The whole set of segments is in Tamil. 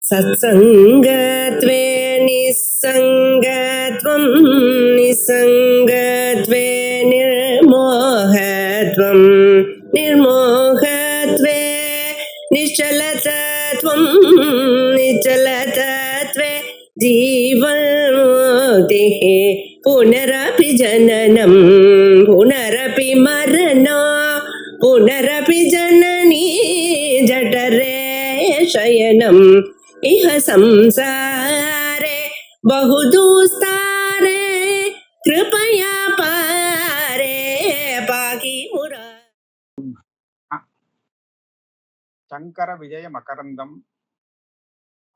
सत्सङ्गत्वे निस्सङ्गत्वं निस्सङ्गत्वे निर्मोहत्वं निर्मोहत्वे निश्चलतत्वं निश्चलतत्वे जीवन्मुक्तिः पुनरपि जननं पुनरपि मरणं पुनरपि जननी जठरे शयनम् इह संसारे बहुदुस्तारे कृपया पारे पाहि मुरा. சங்கர விஜய மகரந்தம்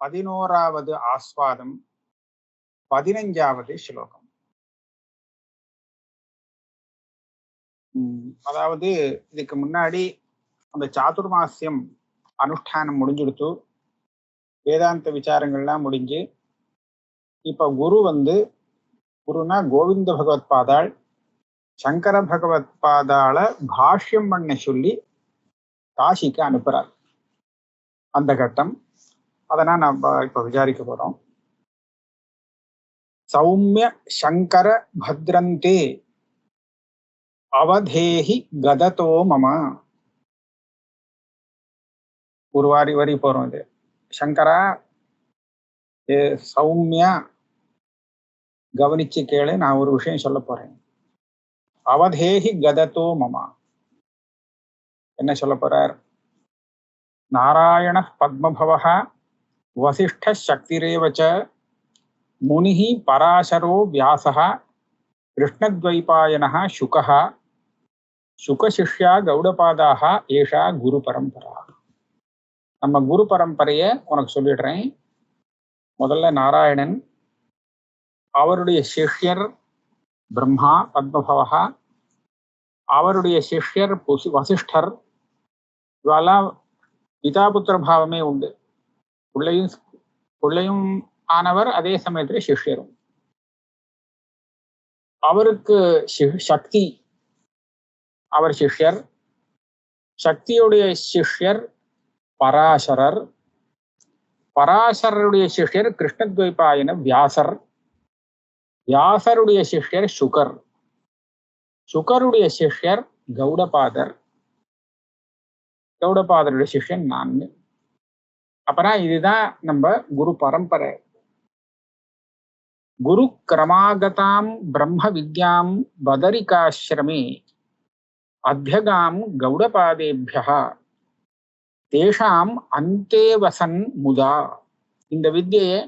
11வது ஆஸ்வாதம் 15வது ஸ்லோகம். அதாவது இதுக்கு முன்னாடி அந்த சாதுர்மாசியம் அனுஷ்டானம் முடிஞ்சுடுத்து, வேதாந்த விசாரங்கள்லாம் முடிஞ்சு, இப்ப குருனா கோவிந்த பகவத் பாதாள் சங்கர பகவத் பாதாள பாஷ்யம் பண்ண சொல்லி காசிக்கு அனுப்புறார். அந்த கட்டம் அதை நம்ம இப்ப விசாரிக்க போறோம். சௌமிய சங்கர பத்ரந்தே அவதேஹி கததோ மம. ஒரு வரி போறோம். இது சங்கரா, சௌமியா கவனிச்சு கேளு, நான் ஒரு விஷயம் சொல்ல போறேன். அவதேஹி கததோ மம. என்ன சொல்ல போறார்? நாராயண பத்மபவஹ வசிஷ்ட சக்திரேவச்ச முனிஹி பராசரோ வியாசஹ கிருஷ்ணத்வைபாயனஹ சுகஹ சுகசிஷ்யா கௌடபாதாக ஏஷா குரு பரம்பரா. நம்ம குரு பரம்பரைய உனக்கு சொல்லிடுறேன். முதல்ல நாராயணன், அவருடைய சிஷ்யர் பிரம்மா பத்மபவஹா, அவருடைய சிஷ்யர் வசிஷ்டர். இவெல்லாம் பிதாபுத்திர பாவமே உண்டு. பிள்ளையும் ஆனவர், அதே சமயத்துல சிஷ்யரும். அவருக்கு சக்தி, அவர் சிஷ்யர். சக்தியுடைய சிஷ்யர் பராசரர். பராசரருடைய சிஷ்யர் கிருஷ்ணத்வைபாயன வியாசர். வியாசருடைய சிஷ்யர் சுகர். சுகருடைய சிஷ்யர் கௌடபாதர். கௌடபாதருடைய சிஷ்யன் நான். அப்புறம் இதுதான் நம்ம குரு பரம்பரை. குரு கிரமாகதாம் பிரம்ம வித்யாம் பதரிகாசிரமே அத்யகாம் கௌடபாதேபியா தேஷாம் அந்தே வசன் முதா. இந்த வித்தியை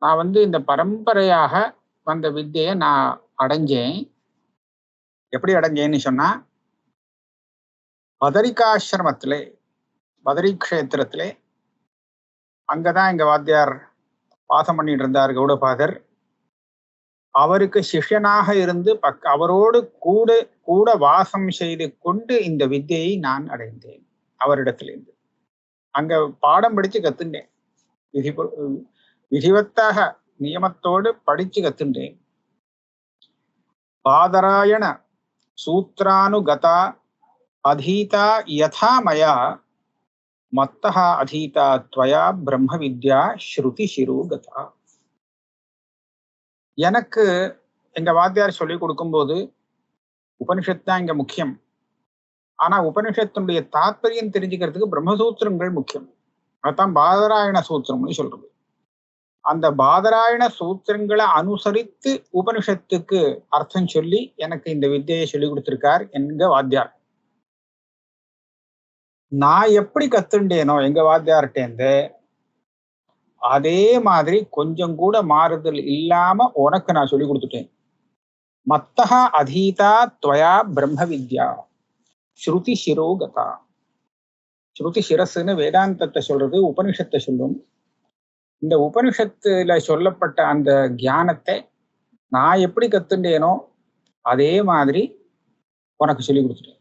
நான் இந்த பரம்பரையாக வந்த வித்தியை நான் அடைஞ்சேன். எப்படி அடைஞ்சேன்னு சொன்னா, பதரிகாசிரமத்திலே, பதரி கஷேத்திரத்திலே, அங்கதான் எங்க வாத்தியார் வாசம் பண்ணிட்டு இருந்தார் கௌடபாதர். அவருக்கு சிஷ்யனாக இருந்து அவரோடு கூட வாசம் செய்து கொண்டு இந்த வித்தியை நான் அடைந்தேன் அவரிடத்திலிருந்து. அங்க பாடம் படிச்சு கத்துண்டேன். விதிவத்தாக நியமத்தோடு படிச்சு கத்துண்டேன். பாதராயண சூத்ரானுகதா அதீதா யதா மயா மத்தஹ அதீதா த்வயா பிரம்ம வித்யா ஸ்ருதி சிருகதா. எனக்கு எங்க வாத்தியார் சொல்லி கொடுக்கும்போது உபனிஷத் தான் இங்க முக்கியம். ஆனா உபனிஷத்தினுடைய தாத்பரியம் தெரிஞ்சுக்கிறதுக்கு பிரம்மசூத்திரங்கள் முக்கியம். அதான் பாதராயண சூத்திரம்னு சொல்றது. அந்த பாதராயண சூத்திரங்களை அனுசரித்து உபனிஷத்துக்கு அர்த்தம் சொல்லி எனக்கு இந்த வித்தியை சொல்லி கொடுத்திருக்கார் எங்க வாத்தியார். நான் எப்படி கத்துண்டேனோ எங்க வாத்தியார்ட்டேந்து, அதே மாதிரி கொஞ்சம் கூட மாறுதல் இல்லாம உனக்கு நான் சொல்லி கொடுத்துட்டேன். மத்தஹ அதீதா த்வயா பிரம்ம வித்யா ஸ்ருதி சிரோகதா. ஸ்ருதி சிரஸ்ன்னு வேதாந்தத்தை சொல்றது, உபனிஷத்தை சொல்லும். இந்த உபனிஷத்துல சொல்லப்பட்ட அந்த ஞானத்தை நான் எப்படி கத்துண்டேனோ அதே மாதிரி உனக்கு சொல்லி கொடுத்துட்டேன்.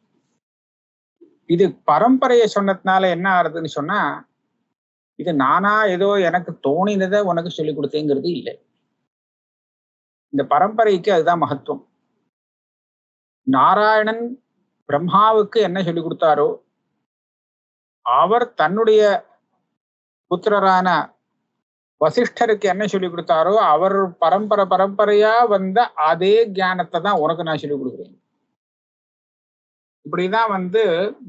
இது பரம்பரையை சொன்னதுனால என்ன ஆறுதுன்னு சொன்னா, இது நானா ஏதோ எனக்கு தோணினதை உனக்கு சொல்லி கொடுத்தேங்கிறது இல்லை. இந்த பரம்பரைக்கு அதுதான் மகத்துவம். நாராயணன் பிரம்மாவுக்கு என்ன சொல்லி கொடுத்தாரோ, அவர் தன்னுடைய புத்திரரான வசிஷ்டருக்கு என்ன சொல்லி கொடுத்தாரோ அவர் பரம்பரையா வந்த அதே ஞானத்தை தான் உனக்கு நான் சொல்லி கொடுக்குறேன். இப்படிதான்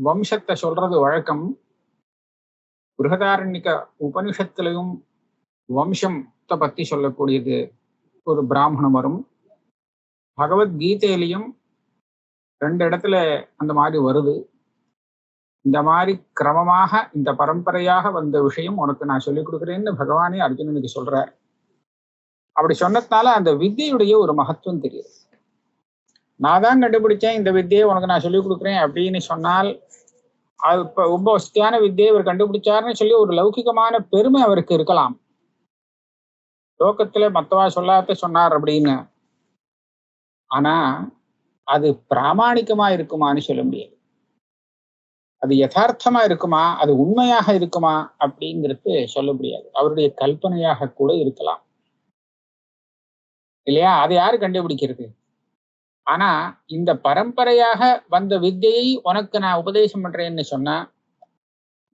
வம்சத்தை சொல்றது வழக்கம். பிருகதாரண்யக உபனிஷத்துலையும் வம்சத்தை பத்தி சொல்லக்கூடியது ஒரு பிராமணம் வரும். பகவத்கீதையிலையும் 2 இடத்துல அந்த மாதிரி வருது. இந்த மாதிரி கிரமமாக இந்த பரம்பரையாக வந்த விஷயம் உனக்கு நான் சொல்லிக் கொடுக்குறேன்னு பகவானே அர்ஜுனனுக்கு சொல்றார். அப்படி சொன்னதுனால அந்த வித்தியுடைய ஒரு மகத்துவம் தெரியுது. நான் தான் கண்டுபிடிச்சேன் இந்த வித்தியை உனக்கு நான் சொல்லிக் கொடுக்குறேன் அப்படின்னு சொன்னால் அது இப்ப ரொம்ப வசதியான வித்தியை இவர் கண்டுபிடிச்சாருன்னு சொல்லி ஒரு லௌகிகமான பெருமை அவருக்கு இருக்கலாம். லோகத்துல மத்தவா சொல்லாத சொன்னார் அப்படின்னு. ஆனா அது பிராமாணிகமா இருக்குமான்னு சொல்ல முடியாது. அது யதார்த்தமா இருக்குமா, அது உண்மையாக இருக்குமா அப்படிங்கிறது சொல்ல முடியாது. அவருடைய கல்பனையாக கூட இருக்கலாம் இல்லையா? அதை யாரு கண்டுபிடிக்கிறது? ஆனா இந்த பரம்பரையாக வந்த வித்தியை உனக்கு நான் உபதேசம் பண்றேன்னு சொன்னா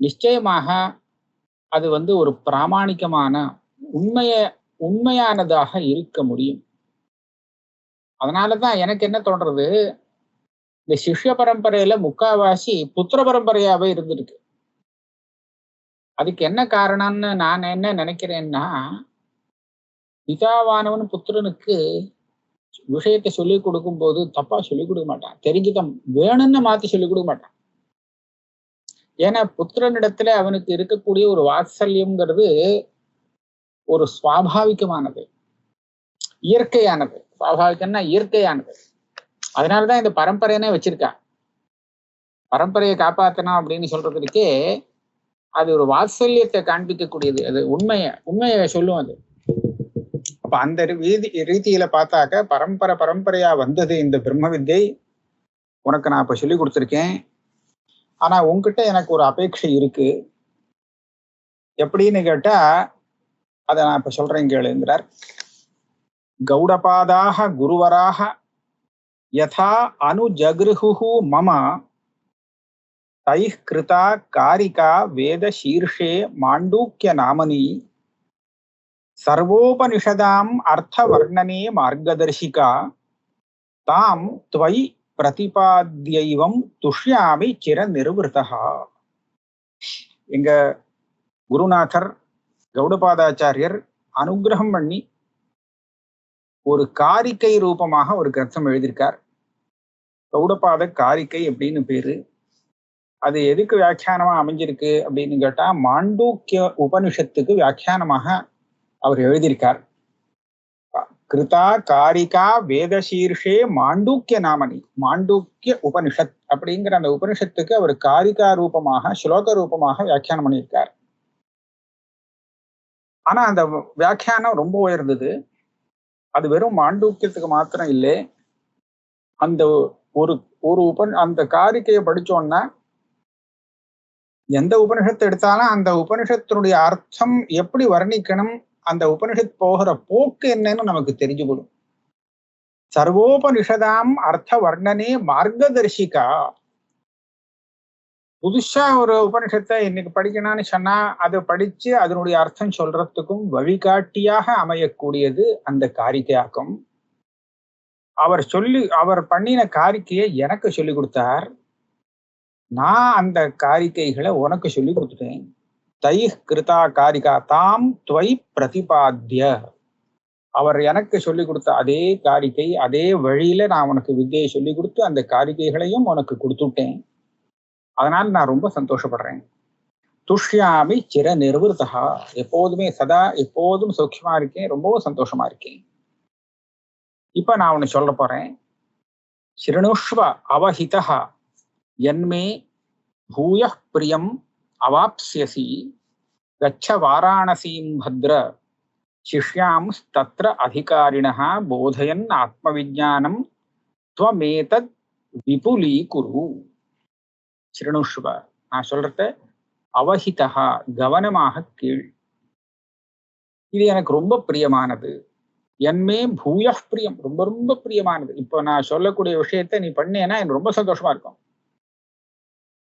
நிச்சயமாக அது ஒரு பிராமாணிகமான உண்மையானதாக இருக்க முடியும். அதனாலதான் எனக்கு என்ன தோன்றது, இந்த சிஷ்ய பரம்பரையில முக்காவாசி புத்திர பரம்பரையாவே இருந்திருக்கு. அதுக்கு என்ன காரணம்னு நான் என்ன நினைக்கிறேன்னா, பிதாவானவன் புத்திரனுக்கு விஷயத்தை சொல்லிக் கொடுக்கும் போது தப்பா சொல்லிக் கொடுக்க மாட்டான். தெரிஞ்சுதான் வேணும்னு மாத்தி சொல்லிக் கொடுக்க மாட்டான். ஏன்னா புத்திரனிடத்துல அவனுக்கு இருக்கக்கூடிய ஒரு வாத்சல்யம்ங்கிறது ஒரு சுவாபாவிகமானது, இயற்கையானது. சுவாபாவிகம்னா இயற்கையானது. அதனாலதான் இந்த பரம்பரையனே வச்சிருக்கா. பரம்பரையை காப்பாத்தணும் அப்படின்னு சொல்றதுக்கே அது ஒரு வாத்சல்யத்தை காண்பிக்கக்கூடியது. அது உண்மையை சொல்லும் அது. அப்ப அந்த ரீதியில பார்த்தாக்க பரம்பரையா வந்தது இந்த பிரம்ம வித்தை. உனக்கு நான் இப்ப சொல்லி கொடுத்துருக்கேன். ஆனா உன்கிட்ட எனக்கு ஒரு அபேட்சை இருக்கு. எப்படின்னு கேட்டா அதை நான் இப்ப சொல்றேன் கேளுங்கிறார். கௌடபாதாக குருவராக யதா அனுஜகிருஹு மம தைஹ் கிருதா காரிகா வேத சீர்ஷே மாண்டூக்கிய நாமனி சர்வோபனிஷதாம் அர்த்த வர்ணனே மார்கதர்ஷிகா தாம் த்வயி பிரதிபாத்யைவம் துஷ்யாமி சிர நிர்வൃதா. எங்க குருநாதர் கௌடபாதாச்சாரியர் அனுகிரகம் பண்ணி ஒரு காரிக்கை ரூபமாக ஒரு கிரந்தம் எழுதியிருக்கார். கௌடபாத காரிக்கை அப்படின்னு பேரு. அது எதுக்கு வியாக்கியானமா அமைஞ்சிருக்கு அப்படின்னு கேட்டா மாண்டூக்கிய உபனிஷத்துக்கு வியாக்கியானமாக அவர் எழுதியிருக்கார். கிருதா காரிகா வேதசீர்ஷே மாண்டூக்கிய நாமனி, மாண்டூக்கிய உபனிஷத் அப்படிங்கிற அந்த உபனிஷத்துக்கு அவர் காரிகா ரூபமாக ஸ்லோக ரூபமாக வியாக்கியானம் பண்ணியிருக்கார். ஆனா அந்த வியாக்கியானம் ரொம்ப உயர்ந்தது. அது வெறும் மாண்டூக்கியத்துக்கு மாத்திரம் இல்லை. அந்த அந்த காரிக்கையை படிச்சோன்னா எந்த உபனிஷத்தை எடுத்தாலும் அந்த உபனிஷத்தினுடைய அர்த்தம் எப்படி வர்ணிக்கணும், அந்த உபனிஷத் போகிற போக்கு என்னன்னு நமக்கு தெரிஞ்சு போடும். சர்வோபனிஷதாம் அர்த்த வர்ணனே மார்கதர்ஷிகா. புதுசா ஒரு உபனிஷத்தை இன்னைக்கு படிக்கணும்னு சொன்னா அதை படிச்சு அதனுடைய அர்த்தம் சொல்றதுக்கும் வழிகாட்டியாக அமையக்கூடியது அந்த காரிக்கையாக்கம். அவர் பண்ணின காரிக்கையை எனக்கு சொல்லி கொடுத்தார். நான் அந்த காரிக்கைகளை உனக்கு சொல்லி கொடுத்துட்டேன். தை கிருதா காரிகா தாம் துவை பிரதிபாத்திய. அவர் எனக்கு சொல்லி கொடுத்த அதே காரிக்கை அதே வழியில நான் உனக்கு வித்தியை சொல்லி கொடுத்து அந்த காரிக்கைகளையும் உனக்கு கொடுத்துட்டேன். அதனால நான் ரொம்ப சந்தோஷப்படுறேன். துஷ்யாமி சிர நிர்வൃதா. எப்போதுமே சதா எப்போதும் சௌக்கியமா இருக்கேன், ரொம்பவும் சந்தோஷமா இருக்கேன். இப்ப நான் உன்னை சொல்ல போறேன். ஸ்ருணுஷ்வ அவஹிதா யன்மே பூய பிரியம் அவாப்ஸ்யசி கச்ச வாராணசீம் பத்ர சிஷ்யாம் தத்ர அதிகாரிணः போதயன் ஆத்மவிஜானம் த்வமேதத் விபுலீகுரு. ஸ்ருணுஷ்வ, நான் சொல்றத அவஹிதா கவனமாக கீழ். இது எனக்கு ரொம்ப பிரியமானது. என்மே பூய பிரியம், ரொம்ப ரொம்ப பிரியமானது. இப்போ நான் சொல்லக்கூடிய விஷயத்த நீ பண்ணேன்னா எனக்கு ரொம்ப சந்தோஷமா இருக்கும்.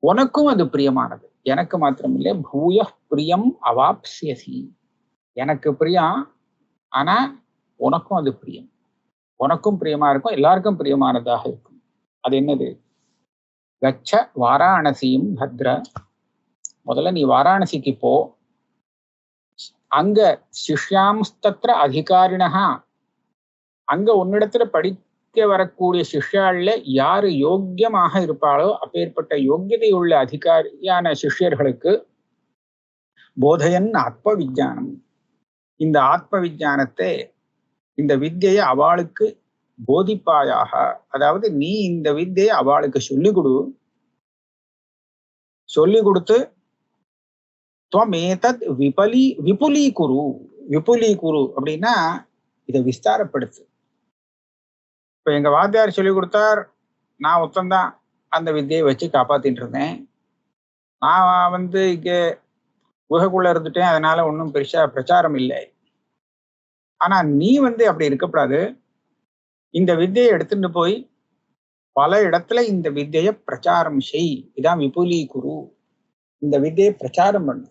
உனக்கும் அது பிரியமானது. எனக்கு மாத்திரமில்லை, பூய பிரியம் அவாப்சியசி. எனக்கு பிரியம், ஆனா உனக்கும் அது பிரியம். உனக்கும் பிரியமா இருக்கும், எல்லாருக்கும் பிரியமானதாக இருக்கும். அது என்னது? கச்ச வாராணசியும் பத்ர. முதல்ல நீ வாராணசிக்கு போ. அங்க சிஷ்யாம்ஸ்தத்ர அதிகாரிணா, அங்க உன்னிடத்துல படிக்க வரக்கூடிய சிஷ்யாள்ல யாரு யோக்கியமாக இருப்பாளோ அப்பேற்பட்ட யோக்கியதை உள்ள அதிகாரியான சிஷ்யர்களுக்கு போதையன் ஆத்ம விஞ்ஞானம், இந்த ஆத்ம விஞ்ஞானத்தை, இந்த வித்தியை அவளுக்கு போதிப்பாயாக. அதாவது நீ இந்த வித்தியை அவளுக்கு சொல்லிக் கொடு. சொல்லி கொடுத்து துவமேதத் விபுலீகுரு. விபுலீகுரு அப்படின்னா இதை விஸ்தாரப்படுத்து. இப்ப எங்க வாத்தியார் சொல்லி கொடுத்தார், நான் ஒத்தந்தான் அந்த வித்தியை வச்சு காப்பாத்திட்டு இருந்தேன். நான் இங்க குகைக்குள்ள இருந்துட்டேன், அதனால ஒன்றும் பெருசா பிரச்சாரம் இல்லை. ஆனா நீ அப்படி இருக்கக்கூடாது. இந்த வித்தியை எடுத்துட்டு போய் பல இடத்துல இந்த வித்தியை பிரச்சாரம் செய். இதான் விபுலீகுரு. இந்த வித்தியை பிரச்சாரம் பண்ணு.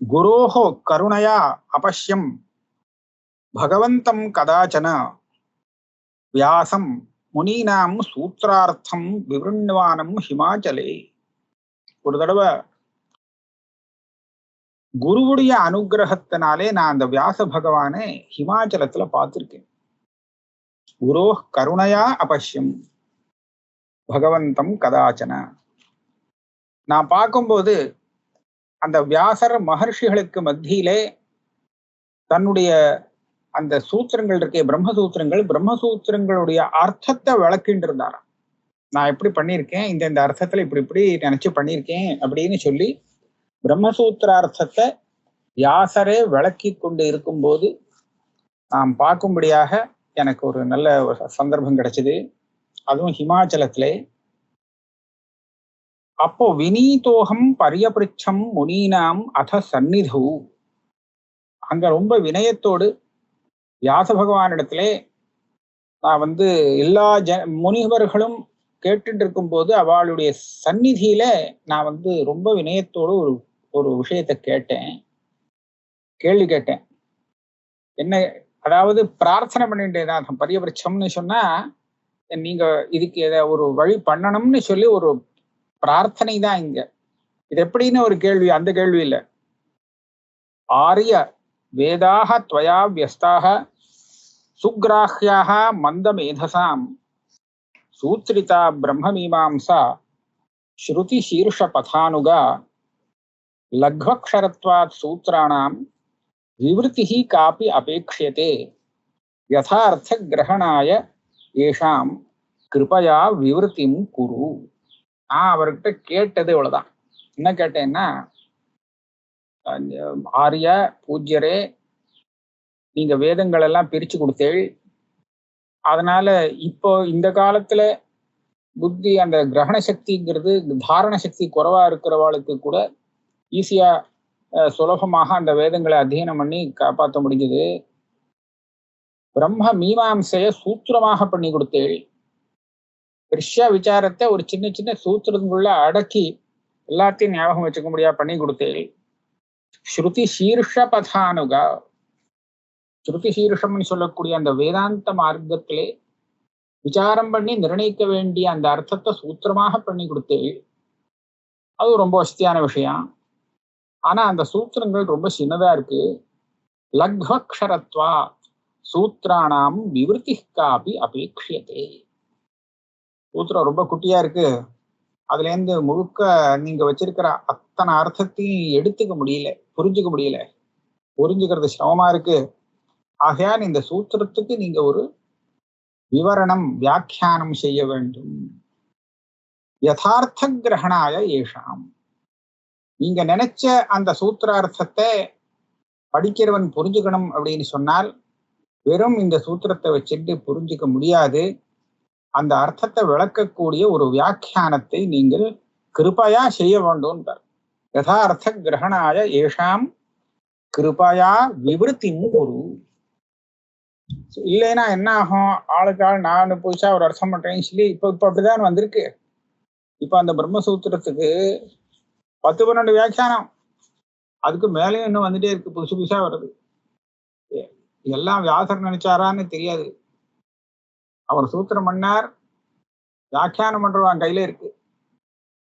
குரோஹோ கருணையா அபஷ்யம் பகவந்தம் கதாச்சன வியாசம் முனீனாம் சூத்ரார்த்தம் விவருண்வானம் ஹிமாச்சலே. ஒரு தடவை குருவுடைய அனுகிரகத்தினாலே நான் அந்த வியாச பகவானை ஹிமாச்சலத்துல பார்த்திருக்கேன். குரோ கருணையா அபஷ்யம் பகவந்தம் கதாச்சன. நான் பார்க்கும்போது அந்த வியாசர் மகர்ஷிகளுக்கு மத்தியிலே தன்னுடைய அந்த சூத்திரங்கள் இருக்கே, பிரம்மசூத்திரங்களுடைய அர்த்தத்தை விளக்கிட்டு இருந்தாராம். நான் எப்படி பண்ணியிருக்கேன், இந்த அர்த்தத்துல இப்படி இப்படி நினைச்சு பண்ணியிருக்கேன் அப்படின்னு சொல்லி பிரம்மசூத்திரார்த்தத்தை வியாசரே விளக்கி கொண்டு இருக்கும்போது நாம் பார்க்கும்படியாக எனக்கு ஒரு நல்ல சந்தர்ப்பம் கிடைச்சது. அதுவும் ஹிமாச்சலத்திலே. அப்போ வினீதோகம் பரியபிருச்சம் முனீனாம் அத சந்நிது. அங்க ரொம்ப வினயத்தோடு வியாச பகவானிடத்திலே நான் எல்லா முனிவர்களும் கேட்டுட்டு இருக்கும் போது அவளுடைய சந்நிதியில நான் ரொம்ப வினயத்தோடு ஒரு விஷயத்தை கேள்வி கேட்டேன். என்ன, அதாவது பிரார்த்தனை பண்ணிட்டேன். பரியபிருச்சம்னு சொன்னா நீங்க இதுக்கு ஒரு வழி பண்ணணும்னு சொல்லி ஒரு பிரார்த்தனை தான் இங்க. இது எப்படின்னு ஒரு கேள்வி, அந்த கேள்வி இல்ல. ஆரிய வேதாக துவயா வியஸ்தாக சுக்ராஹ்யாக மந்தமேதசாம் சூத்ரிதா பிரம்மமீமாம்சா ஸ்ருதி சீர்ஷ பதானுகா லக்வக்ஷரத்வாத் சூத்ராணாம் விவருத்திஹி காபி அபேக்ஷியதே யதார்த்த கிரகணாய ஏஷாம் கிருபயா விவருத்திம் குரு. நான் அவர்கிட்ட கேட்டது இவ்வளவுதான். என்ன கேட்டேன்னா, ஆரிய பூஜ்யரே, நீங்க வேதங்கள் எல்லாம் பிரிச்சு கொடுத்தேள். அதனால இப்போ இந்த காலத்துல புத்தி அந்த கிரகண சக்திங்கிறது, தாரண சக்தி குறைவா இருக்கிறவாளுக்கு கூட ஈஸியா சுலபமாக அந்த வேதங்களை அத்தியனம் பண்ணி காப்பாற்ற முடிஞ்சது. பிரம்ம மீமாம்சைய சூத்திரமாக பண்ணி கொடுத்தேள். பெருசா விசாரத்தை ஒரு சின்ன சின்ன சூத்திரங்களுள்ள அடக்கி எல்லாத்தையும் ஞாபகம் வச்சுக்க முடியா பண்ணி கொடுத்தேள். ஸ்ருதி சீர்ஷ பதானுகா, ஸ்ருதி சீர்ஷம்னு சொல்லக்கூடிய அந்த வேதாந்த மார்க்கத்திலே விசாரம் பண்ணி நிர்ணயிக்க வேண்டிய அந்த அர்த்தத்தை சூத்திரமாக பண்ணி கொடுத்தேள். அது ரொம்ப வசதியான விஷயம். ஆனா அந்த சூத்திரங்கள் ரொம்ப சின்னதா இருக்கு. லக்வக்ஷரத்வா சூத்ராணாம் விவருத்தி காபி அபேக்ஷியதே. சூத்திரம் ரொம்ப குட்டியா இருக்கு. அதுல இருந்து முழுக்க நீங்க வச்சிருக்கிற அத்தனை அர்த்தத்தையும் எடுத்துக்க முடியல, புரிஞ்சுக்க முடியல, புரிஞ்சுக்கிறது சிரமமா இருக்கு. ஆகையால் இந்த சூத்திரத்துக்கு நீங்க ஒரு விவரணம், வியாக்கியானம் செய்ய வேண்டும். யதார்த்த கிரகணாய ஏஷாம். நீங்க நினைச்ச அந்த சூத்திரார்த்தத்தை படிக்கிறவன் புரிஞ்சுக்கணும் அப்படின்னு சொன்னால் வெறும் இந்த சூத்திரத்தை வச்சுட்டு புரிஞ்சுக்க முடியாது. அந்த அர்த்தத்தை விளக்கக்கூடிய ஒரு வியாக்கியானத்தை நீங்கள் கிருபையா செய்ய வேண்டும். யதார்த்த கிரகணாய ஏஷாம் கிருபையா விவருத்திம் குரு. இல்லைன்னா என்ன ஆகும், ஆளுக்கு ஆள் நான் புதுசா ஒரு அர்த்தம் பண்றேன்னு சொல்லி இப்ப அப்படிதான் வந்திருக்கு. இப்ப அந்த பிரம்மசூத்திரத்துக்கு 10-12 வியாக்கியானம், அதுக்கு மேலேயும் இன்னும் வந்துட்டே இருக்கு, புதுசு புதுசா வருது. எல்லாம் வியாசர் நினைச்சாரான்னு தெரியாது. அவர் சூத்திரம் பண்ணார், வியாக்கியானம் பண்றவன் கையில இருக்கு.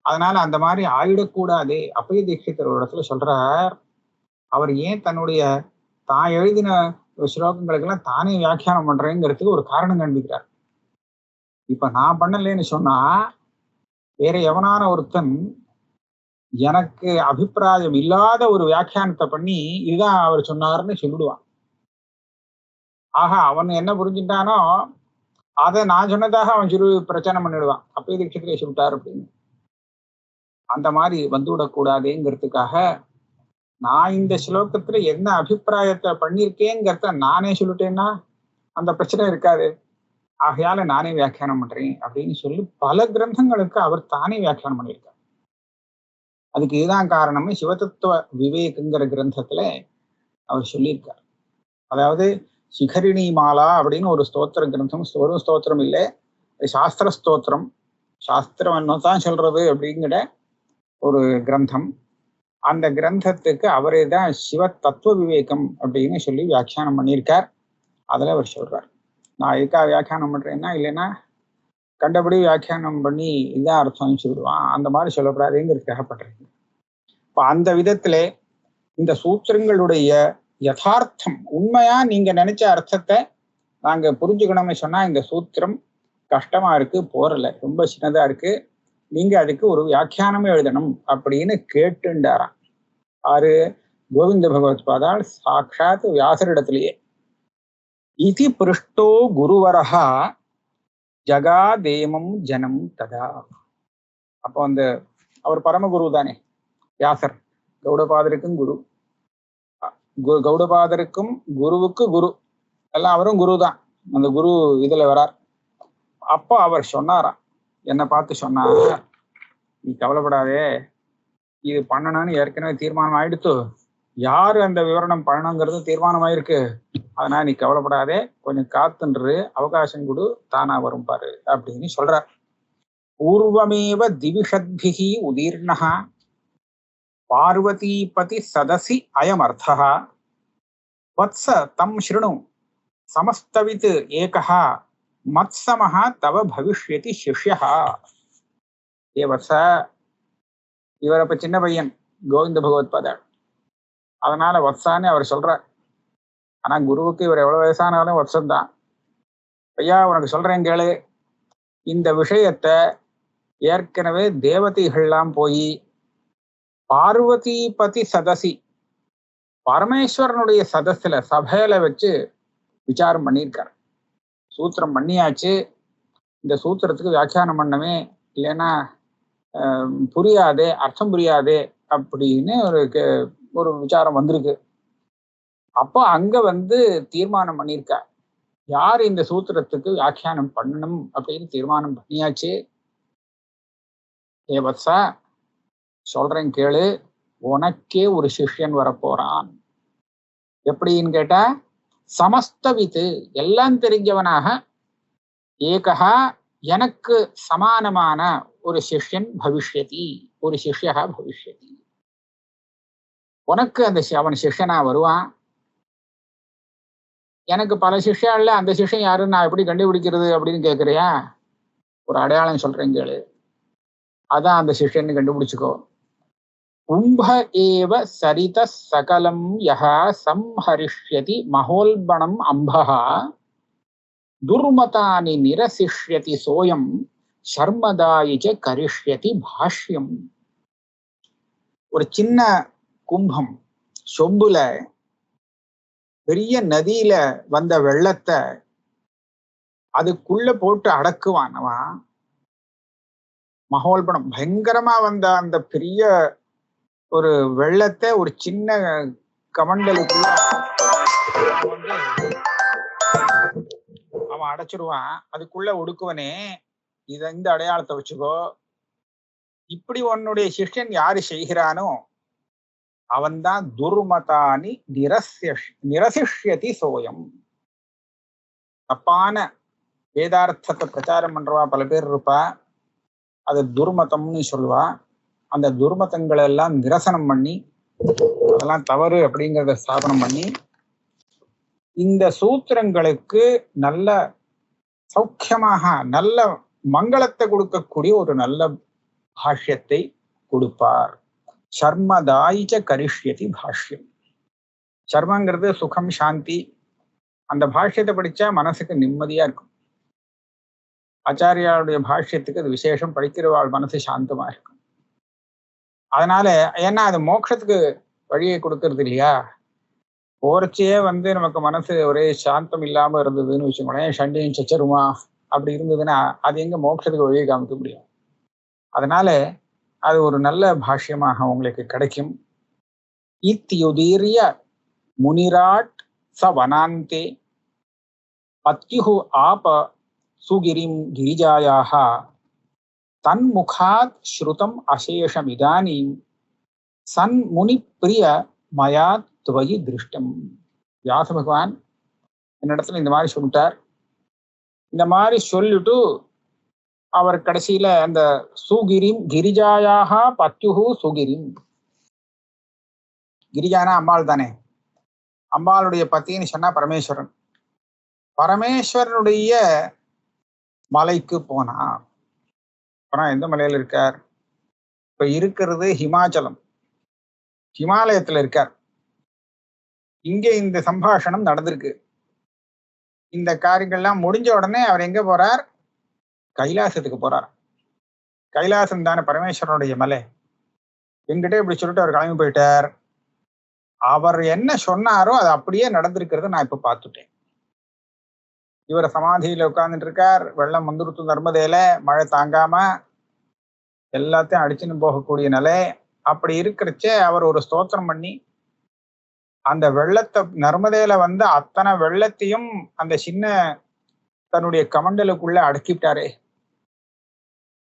அதனால அந்த மாதிரி ஆயிடக்கூடாது. அப்பய தீட்சிதர் ஒரு இடத்துல சொல்றார், அவர் ஏன் தன்னுடைய தான் எழுதின ஸ்லோகங்களுக்கெல்லாம் தானே வியாக்கியானம் பண்றேங்கிறதுக்கு ஒரு காரணம் காண்பிக்கிறார். இப்ப நான் பண்ணலன்னு சொன்னா வேற எவனான ஒருத்தன் எனக்கு அபிப்பிராயம் இல்லாத ஒரு வியாக்கியானத்தை பண்ணி இதுதான் அவர் சொன்னாருன்னு சொல்லிடுவான். ஆக அவன் என்ன புரிஞ்சுட்டானோ அதை நான் சொன்னதாக அவன் சொல்லி பிரச்சனை பண்ணிடுவான், அப்பயே தீட்சிதரே சொல்லிட்டாரு அப்படின்னு. அந்த மாதிரி வந்துவிடக்கூடாதுங்கிறதுக்காக நான் இந்த ஸ்லோகத்துல என்ன அபிப்பிராயத்தை பண்ணியிருக்கேங்கிறத நானே சொல்லிட்டேன்னா அந்த பிரச்சனை இருக்காது. ஆகையால நானே வியாக்கியானம் பண்றேன் அப்படின்னு சொல்லி பல கிரந்தங்களுக்கு அவர் தானே வியாக்கியானம் பண்ணியிருக்கார். அதுக்கு இதுதான் காரணம்னு சிவதத்துவ விவேக்குங்கிற கிரந்தத்துல அவர் சொல்லியிருக்கார். அதாவது சிகரிணி மாலா அப்படின்னு ஒரு ஸ்தோத்திர கிரந்தம், ஒரு ஸ்தோத்திரம் இல்லை, சாஸ்திர ஸ்தோத்திரம், சாஸ்திரம் என்னதான் சொல்றது அப்படிங்கிற ஒரு கிரந்தம். அந்த கிரந்தத்துக்கு அவரே தான் சிவ தத்துவ விவேகம் அப்படின்னு சொல்லி வியாக்கியானம் பண்ணியிருக்கார். அதுல அவர் சொல்றார், நான் எதுக்காக வியாக்கியானம் பண்றேன்னா, இல்லைன்னா கண்டபடி வியாக்கியானம் பண்ணி இதான் அர்த்தம்னு சொல்லிடுவான், அந்த மாதிரி சொல்லக்கூடாதுங்கிறதுக்காக பண்றேன். இப்ப அந்த விதத்துல இந்த சூத்திரங்களுடைய யதார்த்தம் உண்மையா நீங்க நினைச்ச அர்த்தத்தை நாங்க புரிஞ்சுக்கணும்னு சொன்னா இந்த சூத்திரம் கஷ்டமா இருக்கு, போறல, ரொம்ப சின்னதா இருக்கு, நீங்க அதுக்கு ஒரு வியாக்கியானமே எழுதணும் அப்படின்னு கேட்டுண்டாராம். ஆறு கோவிந்த பகவத் பாதால் சாட்சாத் வியாசரிடத்திலேயே. இதி பிருஷ்டோ குருவரஹா ஜகாதேமம் ஜனம் ததா. அப்போ அந்த அவர் பரமகுரு தானே வியாசர், கௌடபாதருக்கும் குரு, கௌடபாதருக்கும் குருவுக்கு குரு, எல்லாம் அவரும் குரு தான். அந்த குரு இதுல வரார். அப்போ அவர் சொன்னாராம், என்னை பார்த்து சொன்னார், நீ கவலைப்படாதே, இது பண்ணணும்னு ஏற்கனவே தீர்மானம் ஆயிடுத்து, யாரு அந்த விவரணம் பண்ணணுங்கிறது தீர்மானம் ஆயிருக்கு, அதனால நீ கவலைப்படாதே, கொஞ்சம் காத்துன்று அவகாசம் கொடு, தானா வரும் பாரு அப்படின்னு சொல்றார். பூர்வமேவ திவிஷத்பிஹி உதீர்ணஹா பார்வதீபதி சதசி அயமர்த்தஹா வத்ச தம் ஸ்ருணு சமஸ்தவித் ஏகஹா மத்சமஹா தவ பவிஷ்யதி சிஷ்யஹா. ஏ வத்ச, இவர் அப்ப சின்ன பையன் கோவிந்த பகவத் பாதாள், அதனால வத்சான்னு அவர் சொல்றார். ஆனா குருவுக்கு இவர் எவ்வளவு வயசானாலும் வத்சந்தான். ஐயா உனக்கு சொல்றேன் கேளு, இந்த விஷயத்த ஏற்கனவே தேவதைகள்லாம் போய் பார்வதிபதி சதசி, பரமேஸ்வரனுடைய சதஸ்ல சபையில வச்சு விசாரம் பண்ணியிருக்காரு. சூத்திரம் பண்ணியாச்சு, இந்த சூத்திரத்துக்கு வியாக்கியானம் பண்ணவே, இல்லைன்னா புரியாதே, அர்த்தம் புரியாதே அப்படின்னு ஒரு விசாரம் வந்திருக்கு. அப்போ அங்க தீர்மானம் பண்ணியிருக்கார், யார் இந்த சூத்திரத்துக்கு வியாக்கியானம் பண்ணணும் அப்படின்னு தீர்மானம் பண்ணியாச்சு. ஏ வத்சா, சொல்றேன் கேளு, உனக்கே ஒரு சிஷ்யன் வரப்போறான். எப்படின்னு கேட்டா, சமஸ்தவித்து, எல்லாம் தெரிஞ்சவனாக, ஏகஹா, எனக்கு சமானமான ஒரு சிஷ்யன் பவிஷ்யதி, ஒரு சிஷ்யா பவிஷ்யதி. உனக்கு அவன் சிஷ்யனா வருவான். எனக்கு பல சிஷ்யால அந்த சிஷ்யன் யாருன்னு நான் எப்படி கண்டுபிடிக்கிறது அப்படின்னு கேட்கிறியா? ஒரு அடையாளம் சொல்றேன் கேளு, அதான் அந்த சிஷ்யன்னு கண்டுபிடிச்சுக்கோ. கும்ப ஏவ சரித சகலம் யஹா சம்ஹரிஷ்யதி மகோல்பணம் அம்பஹா துர்மதானி நிரசிஷ்யதி சோயம் சர்மதாயிச்ச கரிஷ்யதி பாஷ்யம். ஒரு சின்ன கும்பம் சொம்புல பெரிய நதியில வந்த வெள்ளத்தை அதுக்குள்ள போட்டு அடக்குவானவா. மகோல்பணம், பயங்கரமா வந்த அந்த பெரிய ஒரு வெள்ளத்தை ஒரு சின்ன கமண்டலுக்குள்ள அவன் அடைச்சிருவான். அதுக்குள்ள ஒடுக்குவனே, இந்த அடையாளத்தை வச்சுக்கோ. இப்படி உன்னுடைய சிஷ்யன் யாரு செய்கிறானோ அவன்தான் துர்மதானி நிரசிஷ்யதி சோயம். தப்பான வேதார்த்தத்தை பிரச்சாரம் பண்றவா பல பேர் இருப்பா. அது துர்மதம்னு சொல்லுவா. அந்த துர்மதங்களை எல்லாம் நிரசனம் பண்ணி அதெல்லாம் தவறு அப்படிங்கிறத ஸ்தாபனம் பண்ணி இந்த சூத்திரங்களுக்கு நல்ல சௌக்கியமாக நல்ல மங்களத்தை கொடுக்கக்கூடிய ஒரு நல்ல பாஷ்யத்தை கொடுப்பார். சர்மதாயிச்ச கரிஷ்யதி பாஷ்யம். சர்மங்கிறது சுகம், சாந்தி. அந்த பாஷ்யத்தை படிச்சா மனசுக்கு நிம்மதியா இருக்கும். ஆச்சாரியாருடைய பாஷ்யத்துக்கு அது விசேஷம். படிக்கிறவாள் மனசு சாந்தமா இருக்கும். அதனால ஏன்னா அது மோட்சத்துக்கு வழியை கொடுக்கறது இல்லையா. போறச்சே நமக்கு மனசு ஒரே சாந்தம் இல்லாம இருந்ததுன்னு வச்சுக்கோங்களேன், சண்டையும் சச்சருமா அப்படி இருந்ததுன்னா அது எங்க மோட்சத்துக்கு வழியை காமிக்க முடியும். அதனால அது ஒரு நல்ல பாஷ்யமாக உங்களுக்கு கிடைக்கும். இத்யுதீரிய முனிராட் ச வனாந்தே பத்யுஹு ஆப சுகிரிம் கிரிஜாயாக தன்முகாத் ஸ்ருதம் அசேஷம் இதானீம் சன் முனி பிரிய மயா துவயி திருஷ்டம். வியாச பகவான் என்னிடத்துல இந்த மாதிரி சொல்லிட்டார். இந்த மாதிரி சொல்லிட்டு அவர் கடைசியில அந்த சுகிரிம் கிரிஜாயாக பத்யுஹு சுகிரிம். கிரிஜானா அம்பாள் தானே. அம்பாளுடைய பத்தின்னு சொன்னா பரமேஸ்வரன். பரமேஸ்வரனுடைய மலைக்கு போனா. எந்த மலையில இருக்கார்? இப்ப இருக்கிறது ஹிமாச்சலம், ஹிமாலயத்துல இருக்கார். இங்க இந்த சம்பாஷணம் நடந்திருக்கு. இந்த காரியங்கள்லாம் முடிஞ்ச உடனே அவர் எங்க போறார்? கைலாசத்துக்கு போறார். கைலாசம் தானே பரமேஸ்வரனுடைய மலை. என்கிட்ட இப்படி சொல்லிட்டு அவர் கிளம்பி போயிட்டார். அவர் என்ன சொன்னாரோ அது அப்படியே நடந்திருக்கிறத நான் இப்ப பார்த்துட்டேன். இவர் சமாதியில உட்கார்ந்துட்டு இருக்கார். வெள்ளம் வந்துருத்து நர்மதையில, மழை தாங்காம எல்லாத்தையும் அடிச்சுன்னு போகக்கூடிய நிலை. அப்படி இருக்கிறச்சே அவர் ஒரு ஸ்தோத்திரம் பண்ணி அந்த வெள்ளத்தை நர்மதையில அத்தனை வெள்ளத்தையும் அந்த சின்ன தன்னுடைய கமண்டலுக்குள்ள அடக்கிட்டாரே.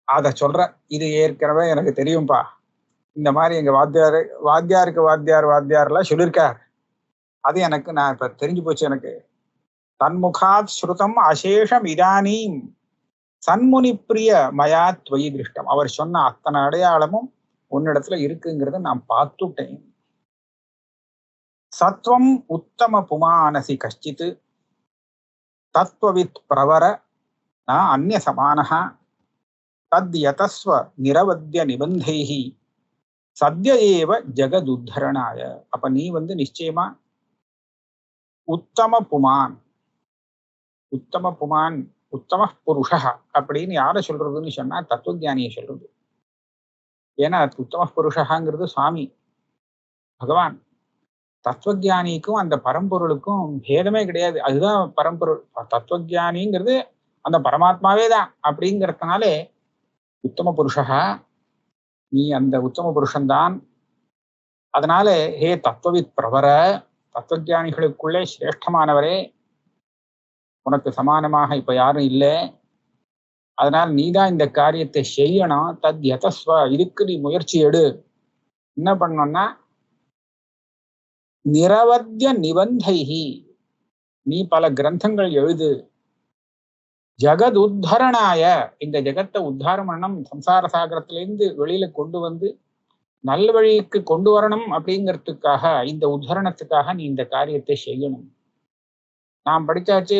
அத சொல்ற. இது ஏற்கனவே எனக்கு தெரியும்பா. இந்த மாதிரி எங்க வாத்தியாருக்கு வாத்தியார்லாம் சொல்லியிருக்கார். அது எனக்கு நான் இப்ப தெரிஞ்சு போச்சு. எனக்கு தன்முகாத் ஸ்ருதம் அசேஷம் இதானீம் சன்முனி பிரிய மயா துவயி திருஷ்டம். அவர் சொன்ன அத்தனை அடையாளமும் உன்னிடத்துல இருக்குங்கிறத நான் பார்த்துட்டேன். சத்வம் உத்தம புமானசி கஷ்டித் தத்வவித் பிரவர ந அந்நிய சமானஹ தத் யதஸ்வ நிரவத்ய நிபந்தைஹி சத்ய ஏவ ஜெகதுத்தரணாய. அப்ப நீ நிச்சயமா உத்தம புமான், உத்தம புமான், உத்தம புருஷ அப்படின்னு யார சொல்றதுன்னு சொன்னா தத்துவஞானியை சொல்றது. ஏன்னா உத்தம புருஷங்கிறது சுவாமி பகவான். தத்துவஞானிக்கும் அந்த பரம்பொருளுக்கும் பேதமே கிடையாது. அதுதான் பரம்பொருள். தத்துவஞானிங்கிறது அந்த பரமாத்மாவே தான். அப்படிங்கிறதுனாலே உத்தம புருஷா, நீ அந்த உத்தம புருஷன்தான். அதனால ஹே தத்துவவித் பிரவர, தத்துவஞானிகளுக்குள்ளே சிரேஷ்டமானவரே, உனக்கு சமானமாக இப்ப யாரும் இல்லை. அதனால நீதான் இந்த காரியத்தை செய்யணும். தத் யதஸ்வ, இதுக்கு நீ முயற்சி எடு. என்ன பண்ணணும்னா நிரவத்ய நிபந்தைஹி, நீ பல கிரந்தங்கள் எழுது. ஜகத் உத்தரணாய, இந்த ஜெகத்தை உத்தாரம் பண்ணணும். சம்சார சாகரத்திலிருந்து வெளியில கொண்டு நல் வழிக்கு கொண்டு வரணும். அப்படிங்கிறதுக்காக, இந்த உத்தரணத்துக்காக நீ இந்த காரியத்தை செய்யணும். நான் படிச்சாச்சு,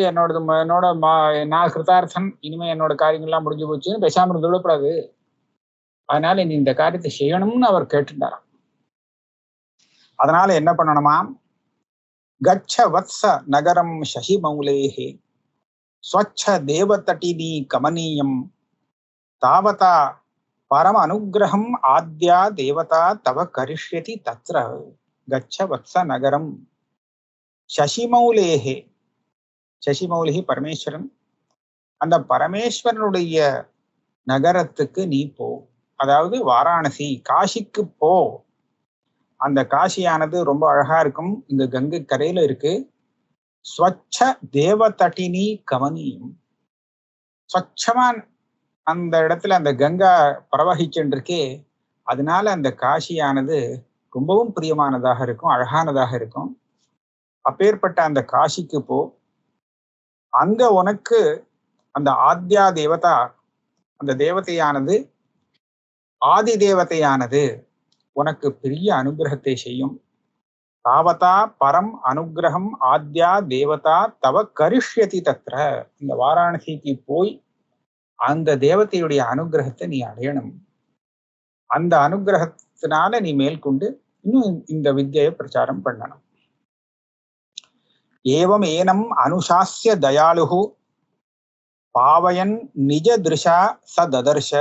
நான் கிருதார்த்தன், இனிமே என்னோட காரியங்கள்லாம் முடிஞ்சு போச்சுன்னு பேசாம இருந்து விடக்கூடாது. அதனால நீ இந்த காரியத்தை செய்யணும்னு அவர் கேட்டுட்டாராம். அதனால என்ன பண்ணணுமாம்? கச்ச வத்ச நகரம் சசி மௌலேஹே ஸ்வச்ச தேவதட்டினி கமனீயம் தாவதா பரம அனுகிரகம் ஆத்யா தேவதா தவ கரிஷ்யதி தத்ர. கச்ச வத்ச நகரம் சசிமௌலேஹே. சசிமௌலிஹி பரமேஸ்வரன். அந்த பரமேஸ்வரனுடைய நகரத்துக்கு நீ போ. அதாவது வாராணசி, காசிக்கு போ. அந்த காசியானது ரொம்ப அழகா இருக்கும். இங்க கங்கை கரையில இருக்கு. ஸ்வச்ச தேவதட்டினி கமனியம். ஸ்வச்சமா அந்த இடத்துல அந்த கங்கா பிரவகிச்சுருக்கே. அதனால அந்த காசியானது ரொம்பவும் பிரியமானதாக இருக்கும், அழகானதாக இருக்கும். அப்பேற்பட்ட அந்த காசிக்கு போ. அங்க உனக்கு அந்த ஆத்யா தேவதா, அந்த தேவதையானது, ஆதி தேவதையானது உனக்கு பெரிய அனுகிரகத்தை செய்யும். தாவதா பரம் அனுகிரகம் ஆத்யா தேவதா தவ கரிஷ்யதி தத்ர. இந்த வாராணசிக்கு போய் அந்த தேவதையுடைய அனுகிரகத்தை நீ அடையணும். அந்த அனுகிரகத்தினால நீ மேற்கொண்டு இன்னும் இந்த வித்யை பிரச்சாரம் பண்ணணும். ஏவம் ஏனம் அனுசாஸ்ய தயாளுஹு பாவயன் நிஜ திருஷா ச ததர்ஷ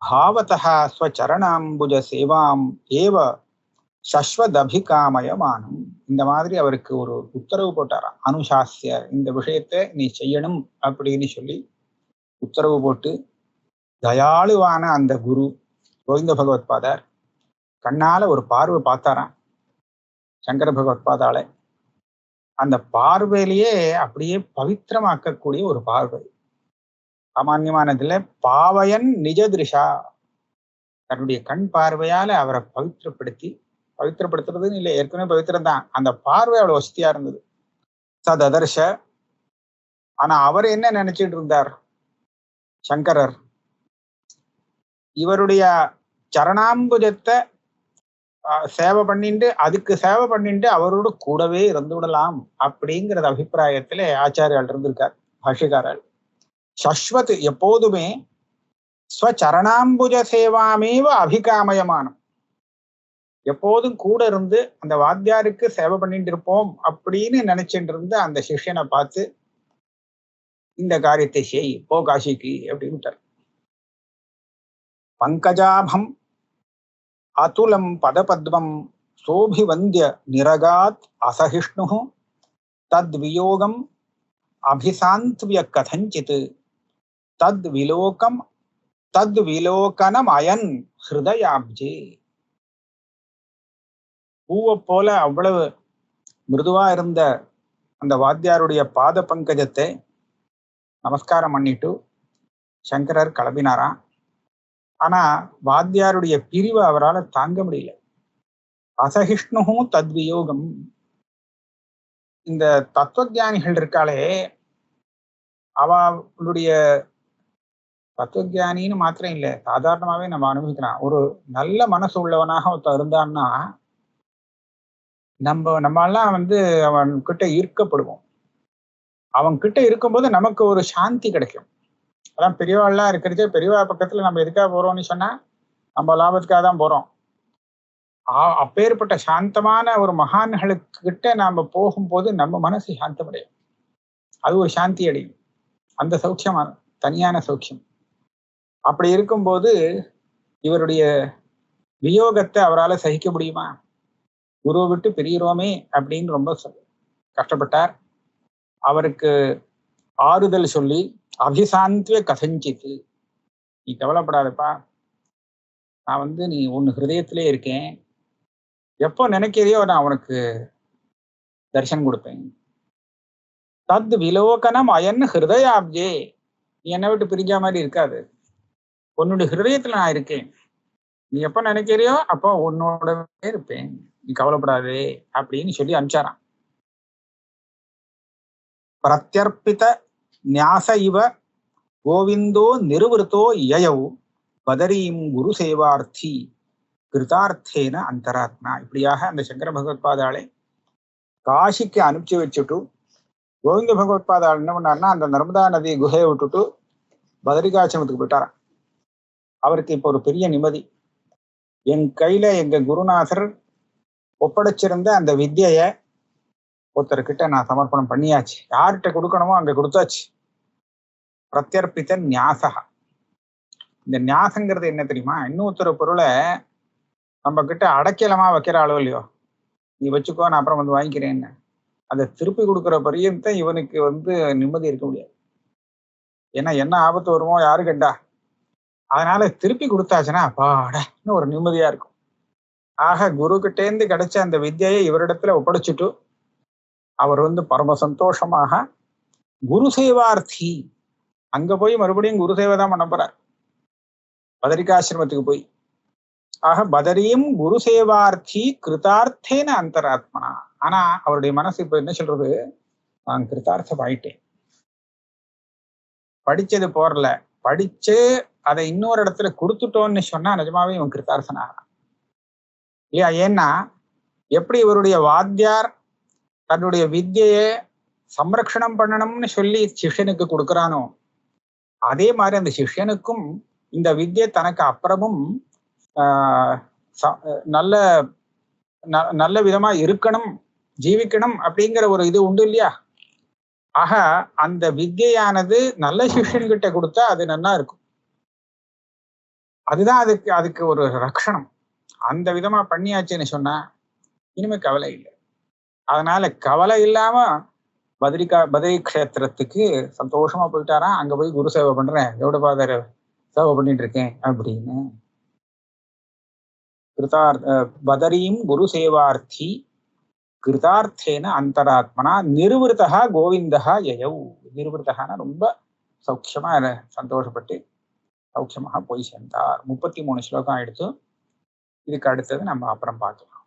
பாவதः ஸ்வச்சரணாம்புஜ சேவாம் ஏவ சஸ்வதபிகாமயமானம். இந்த மாதிரி அவருக்கு ஒரு உத்தரவு போட்டாராம். அனுசாஸ்ய, இந்த விஷயத்தை நீ செய்யணும் அப்படின்னு சொல்லி உத்தரவு போட்டு, தயாளுவான அந்த குரு கோவிந்த பகவத்பாதர் கண்ணால ஒரு பார்வை பார்த்தாராம் சங்கர பகவத்பாதால. அந்த பார்வையிலேயே அப்படியே பவித்திரமாக்கக்கூடிய ஒரு பார்வை. சாமான்யமானதுல பாவயன் நிஜ திருஷா, தன்னுடைய கண் பார்வையால அவரை பவித்திரப்படுத்துறதுன்னு இல்லை, ஏற்கனவே பவித்திரம் தான். அந்த பார்வை அவ்வளவு வசதியா இருந்தது. சததர்ஷ. ஆனா அவர் என்ன நினைச்சிட்டு இருந்தார் சங்கரர்? இவருடைய சரணாம்புஜத்தை சேவை பண்ணிட்டு, அதுக்கு சேவை பண்ணிட்டு அவரோட கூடவே இருந்து விடலாம் அப்படிங்கிறது அபிப்பிராயத்துல ஆச்சாரியால் இருந்திருக்கார், பாஷ்யக்காரர். சஸ்வத், எப்போதுமே ஸ்வச்சரணாம்புஜ சேவாமேவ அபிகாமயமானம், எப்போதும் கூட இருந்து அந்த வாத்தியாருக்கு சேவை பண்ணிட்டு இருப்போம் அப்படின்னு நினைச்சிட்டு இருந்து அந்த சிஷ்யனை பார்த்து இந்த காரியத்தை செய், போ காசிக்கு அப்படின்ட்டார். பங்கஜாபம் அதுலம் பதபத்மம் சோபிவந்திய நிரகாத் அசகிஷ்ணு தத் வியோகம் அபிசாந்த்விய கதஞ்சித் தத் விலோகனம் அயன் ஹிருதயாப்ஜே. பூவை போல அவ்வளவு மிருதுவா இருந்த அந்த வாத்தியாருடைய பாத பங்கஜத்தை நமஸ்காரம் பண்ணிட்டு சங்கரர் கிளம்பினாராம். ஆனா வாத்தியாருடைய பிரிவை அவரால் தாங்க முடியல. அசகிஷ்ணு தத்வியோகம். இந்த தத்துவஞானிகள் இருக்காளே, அவளுடைய தத்துவஞானின்னு மாத்திரம் இல்லை, சாதாரணமாவே நம்ம அனுபவிக்கலாம். ஒரு நல்ல மனசு உள்ளவனாக ஒருத்தர் இருந்தான்னா நம்மெல்லாம் அவன் கிட்ட ஈர்க்கப்படுவோம். அவன் கிட்ட இருக்கும்போது நமக்கு ஒரு சாந்தி கிடைக்கும். அதான் பெரியவாள்லாம் இருக்கிறது. பெரியவா பக்கத்துல நம்ம எதுக்காக போறோம்னு சொன்னா நம்ம லாபத்துக்காக தான் போறோம். அப்பேற்பட்ட சாந்தமான ஒரு மகான்களுக்கு கிட்ட நாம போகும்போது நம்ம மனசு சாந்தமடையும், அது ஒரு சாந்தி அடையும். அந்த சௌக்கியமான தனியான சௌக்கியம். அப்படி இருக்கும்போது இவருடைய வியோகத்தை அவரால் சகிக்க முடியுமா? குருவை விட்டு பிரிகிறோமே அப்படின்னு ரொம்ப கஷ்டப்பட்டார். அவருக்கு ஆறுதல் சொல்லி அபிசாந்திய கதஞ்சித்து, நீ கவலைப்படாதப்பா, நான் நீ ஒன்னு ஹிருதயத்திலே இருக்கேன், எப்போ நினைக்கிறியோ நான் உனக்கு தரிசனம் கொடுப்பேன். தத் விலோகனம் அயன் ஹிருதயாப்ஜே. நீ என்னை விட்டு பிரிஞ்ச மாதிரி இருக்காது, உன்னுடைய ஹிருதயத்துல நான் இருக்கேன், நீ எப்ப நினைக்கிறியோ அப்போ உன்னோடவே இருப்பேன், நீ கவலைப்படாதே அப்படின்னு சொல்லி அனுப்பிச்சாராம். பிரத்யர்ப்பித ஞாச இவ கோவிந்தோ நிருவருத்தோ யயவு பதரீம் குரு சேவார்த்தி கிருதார்த்தேன அந்தராத்மா. இப்படியாக அந்த சங்கர பகவத்பாதாளை காசிக்கு அனுப்பிச்சு வச்சுட்டு கோவிந்த பகவத்பாதாள் என்ன பண்ணார்னா அந்த நர்மதா நதி குகையை விட்டுட்டு பதரிகாசிரமத்துக்கு போயிட்டாராம். அவருக்கு இப்போ ஒரு பெரிய நிம்மதி. என் கையில எங்க குருநாதர் ஒப்படைச்சிருந்த அந்த வித்தியை ஒருத்தர்கிட்ட நான் சமர்ப்பணம் பண்ணியாச்சு, யார்கிட்ட கொடுக்கணுமோ அங்க கொடுத்தாச்சு. பிரத்யர்ப்பித்த ஞாசகா. இந்த ஞாசங்கிறது என்ன தெரியுமா? இன்னொருத்தர் பொருளை நம்ம கிட்ட அடைக்கலமா வைக்கிற அளவு இல்லையோ, நீ வச்சுக்கோ நான் அப்புறம் வாங்கிக்கிறேன்னு, அதை திருப்பி கொடுக்குற பரியந்தான் இவனுக்கு நிம்மதி இருக்க முடியாது. ஏன்னா என்ன ஆபத்து வருமோ யாரு கண்டா, அதனால திருப்பி கொடுத்தாச்சுன்னா அப்பாடன்னு ஒரு நிம்மதியா இருக்கும். ஆக குரு கிட்டேந்து கிடைச்ச அந்த வித்தியை இவரிடத்துல ஒப்படைச்சிட்டு அவர் பரம சந்தோஷமாக குரு சேவார்த்தி அங்க போய் மறுபடியும் குரு சேவை தான் பண்ண போறார், பதரிகாசிரமத்துக்கு போய். ஆக பதரியும் குரு சேவார்த்தி கிருதார்த்தேன அந்தராத்மனா. ஆனா அவருடைய மனசு இப்ப என்ன சொல்றது, நான் கிருதார்த்தம் ஆயிட்டேன். படிச்சது போறல, படிச்சு அதை இன்னொரு இடத்துல கொடுத்துட்டோன்னு சொன்னா நிஜமாவே இவன் கிருதார்த்தன் ஆகிறான் இல்லையா? ஏன்னா எப்படி இவருடைய வாத்தியார் தன்னுடைய வித்தியை சம்ரக்ஷணம் பண்ணணும்னு சொல்லி சிஷ்யனுக்கு கொடுக்குறானோ, அதே மாதிரி அந்த சிஷ்யனுக்கும் இந்த வித்தியை தனக்கு அப்புறமும் நல்ல நல்ல விதமா இருக்கணும், ஜீவிக்கணும் அப்படிங்கிற ஒரு இது உண்டு இல்லையா? ஆக அந்த வித்தியானது நல்ல சிஷ்யன்கிட்ட கொடுத்தா அது நல்லா இருக்கும். அதுதான் அதுக்கு ஒரு ரக்ஷணம். அந்த விதமா பண்ணியாச்சுன்னு சொன்னா இனிமே கவலை இல்லை. அதனால கவலை இல்லாம பதரி கஷேத்திரத்துக்கு சந்தோஷமா போயிட்டாராம். அங்க போய் குரு சேவை பண்றேன், கௌடபாதர் சேவை பண்ணிட்டு இருக்கேன் அப்படின்னு. பதரியும் குரு சேவார்த்தி கிருதார்த்தேன அந்தராத்மனா நிர்வൃதா கோவிந்தா யயௌ. நிர்வൃதகான ரொம்ப சௌக்கியமா சந்தோஷப்பட்டு சௌக்கியமாக போய் சேர்ந்தார். 33 ஸ்லோகம் எடுத்து இதுக்கு அடுத்தது நம்ம அப்புறம் பார்க்கலாம்.